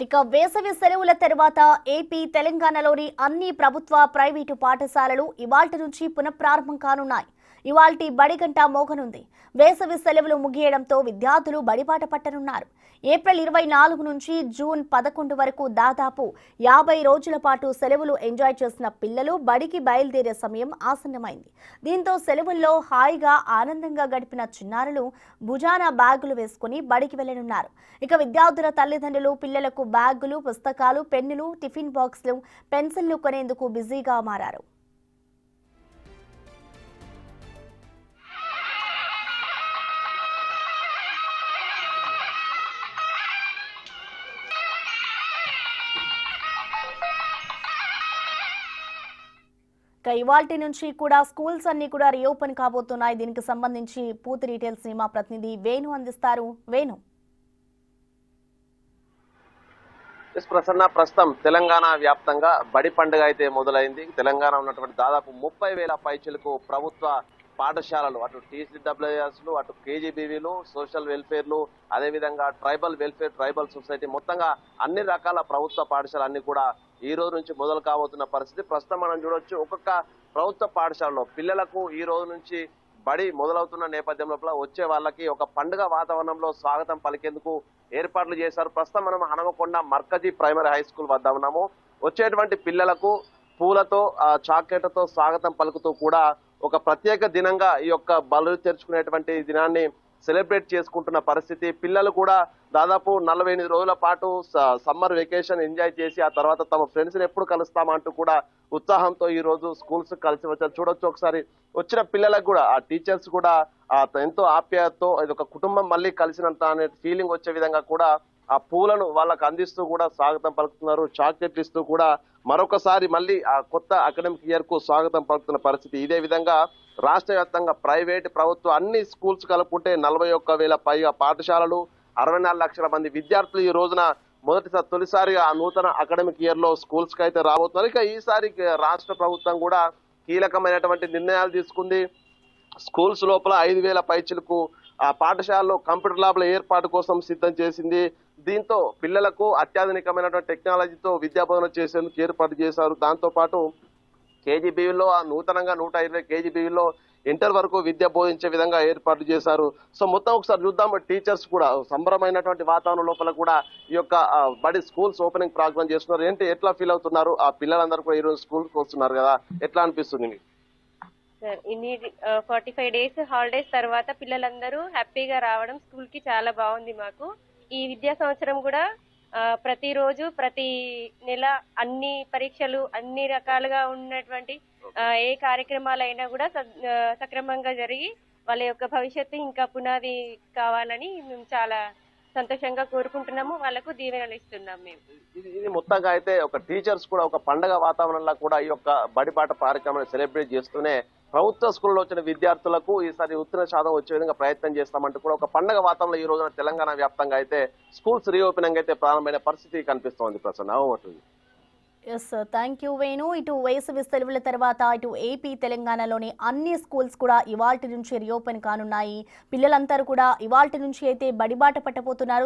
ఇక వేసవి సెలవుల తర్వాత ఏపీ తెలంగాణలోని అన్ని ప్రభుత్వ ప్రైవేటు పాఠశాలలు ఇవాల్టి నుంచి పునఃప్రారంభం కానున్నాయి. ఇవాల్టి బడిగంట మోగనుంది. వేసవి సెలవులు ముగియడంతో విద్యార్థులు బడిబాట పట్టనున్నారు. ఏప్రిల్ 24 నుంచి జూన్ 11 వరకు దాదాపు 50 రోజుల పాటు సెలవులు ఎంజాయ్ చేసిన పిల్లలు బడికి బయలుదేరే సమయం ఆసన్నమైంది. దీంతో సెలవుల్లో హాయిగా ఆనందంగా గడిపిన చిన్నారులు భుజాన బ్యాగులు వేసుకుని బడికి వెళ్లనున్నారు. ఇక విద్యార్థుల తల్లిదండ్రులు పిల్లలకు బ్యాగులు, పుస్తకాలు, పెన్నులు, టిఫిన్ బాక్సులు, పెన్సిళ్లు కొనేందుకు బిజీగా మారారు. ఇవాల్టి నుంచి కూడా స్కూల్స్ అన్ని కూడా రీఓపెన్ కాబోతున్నాయి. దీనికి సంబంధించి పూర్తి డీటెయిల్స్ మా ప్రతినిధి వేణు అందిస్తారు. వేణు. ప్రసన్న, ప్రస్తుతం తెలంగాణ వ్యాప్తంగా బడి పండుగ అయితే మొదలైంది. తెలంగాణ ఉన్నటువంటి దాదాపు 30,000 పైచిలకు ప్రభుత్వ పాఠశాలలు, అటు TCWSలు, అటు KGBVలు, సోషల్ వెల్ఫేర్లు, అదేవిధంగా ట్రైబల్ వెల్ఫేర్, ట్రైబల్ సొసైటీ, మొత్తంగా అన్ని రకాల ప్రభుత్వ పాఠశాలలు అన్ని కూడా ఈ రోజు నుంచి మొదలు కాబోతున్న పరిస్థితి. ప్రస్తుతం మనం చూడొచ్చు, ఒక్కొక్క ప్రభుత్వ పాఠశాలలో పిల్లలకు ఈ రోజు నుంచి బడి మొదలవుతున్న నేపథ్యం లోపల వచ్చే వాళ్ళకి ఒక పండుగ వాతావరణంలో స్వాగతం పలికేందుకు ఏర్పాట్లు చేశారు. ప్రస్తుతం మనం Hanumakonda Markazi primary high school వద్ద ఉన్నాము. వచ్చేటువంటి పిల్లలకు పూలతో, చాక్లెట్లతో స్వాగతం పలుకుతూ కూడా ఒక ప్రత్యేక దినంగా ఈ యొక్క బడులు తెరుచుకునేటువంటి దినాన్ని సెలబ్రేట్ చేసుకుంటున్న పరిస్థితి. పిల్లలు కూడా దాదాపు 48 రోజుల పాటు సమ్మర్ వెకేషన్ ఎంజాయ్ చేసి ఆ తర్వాత తమ ఫ్రెండ్స్ ని ఎప్పుడు కలుస్తామంటూ కూడా ఉత్సాహంతో ఈ రోజు స్కూల్స్ కలిసి వచ్చారు. చూడొచ్చు ఒకసారి వచ్చిన పిల్లలకు కూడా ఆ టీచర్స్ కూడా ఎంతో ఆప్యాయతతో ఇది ఒక కుటుంబం మళ్ళీ కలిసినంత అనే ఫీలింగ్ వచ్చే విధంగా కూడా ఆ పూలను వాళ్ళకు అందిస్తూ కూడా స్వాగతం పలుకుతున్నారు. చాక్లెట్ ఇస్తూ కూడా మరొకసారి మళ్ళీ ఆ కొత్త అకాడమిక్ ఇయర్ కు స్వాగతం పలుకుతున్న పరిస్థితి. ఇదే విధంగా రాష్ట్ర వ్యాప్తంగా ప్రైవేట్, ప్రభుత్వ అన్ని స్కూల్స్ కలుపుకుంటే 41,000 పైగా పాఠశాలలు, 64 లక్షల మంది విద్యార్థులు ఈ రోజున తొలిసారిగా ఆ నూతన అకాడమిక్ ఇయర్ లో స్కూల్స్ కి అయితే రాబోతున్నారు. ఇక ఈసారి రాష్ట్ర ప్రభుత్వం కూడా కీలకమైనటువంటి నిర్ణయాలు తీసుకుంది. స్కూల్స్ లోపల 5,000 పైచిలకు ఆ పాఠశాలలో కంప్యూటర్ ల్యాబ్ల ఏర్పాటు కోసం సిద్ధం చేసింది. దీంతో పిల్లలకు అత్యాధునికమైనటువంటి టెక్నాలజీతో విద్యాబోధన చేసేందుకు ఏర్పాటు చేశారు. దాంతో పాటు KGBVలో నూతనంగా 120 KGBVలో ఇంటర్ వరకు విద్య బోధించే విధంగా ఏర్పాటు చేశారు. సో మొత్తం ఒకసారి చూద్దాం. టీచర్స్ కూడా సంబరమైనటువంటి వాతావరణం లోపల కూడా ఈ యొక్క బడి స్కూల్స్ ఓపెనింగ్ ప్రోగ్రామ్ చేస్తున్నారు. ఏంటి, ఎట్లా ఫీల్ అవుతున్నారు? ఆ పిల్లలందరూ కూడా ఈ రోజు స్కూల్ కి వస్తున్నారు కదా, ఎట్లా అనిపిస్తుంది మీకు? సార్, ఇన్ని 45 డేస్ హాలిడేస్ తర్వాత పిల్లలందరూ హ్యాపీగా రావడం స్కూల్ కి చాలా బాగుంది. మాకు ఈ విద్యా సంవత్సరం కూడా ప్రతిరోజు ప్రతి నెల అన్ని పరీక్షలు అన్ని రకాలుగా ఉన్నటువంటి ఏ కార్యక్రమాలైనా కూడా సక్రమంగా జరిగి వాళ్ళ యొక్క భవిష్యత్తు ఇంకా పునాది కావాలని మేము చాలా సంతోషంగా కోరుకుంటున్నాము. వాళ్ళకు దీవెనలు ఇస్తున్నాం మేము. ఇది మొత్తంగా అయితే ఒక టీచర్స్ కూడా ఒక పండగ వాతావరణంలో కూడా ఈ యొక్క బడిపాట కార్యక్రమాన్ని సెలబ్రేట్ చేస్తూనే ప్రభుత్వ స్కూల్లో వచ్చిన విద్యార్థులకు ఈసారి ఉత్తీర్ణ శాతం వచ్చే విధంగా ప్రయత్నం చేస్తామంటూ కూడా ఒక పండగ వాతావరణంలో ఈ రోజున తెలంగాణ వ్యాప్తంగా అయితే స్కూల్స్ రీఓపెనింగ్ అయితే ప్రారంభమైన పరిస్థితి కనిపిస్తోంది. Prasanna, yes, thank you Venu. ఇటు వేసవి సెలవుల తర్వాత ఇటు ఏపీ తెలంగాణలోని అన్ని స్కూల్స్ కూడా ఇవాల్టి నుంచి రీఓపెన్ కానున్నాయి. పిల్లలందరూ కూడా ఇవాల్టి నుంచి అయితే బడిబాట పట్టబోతున్నారు.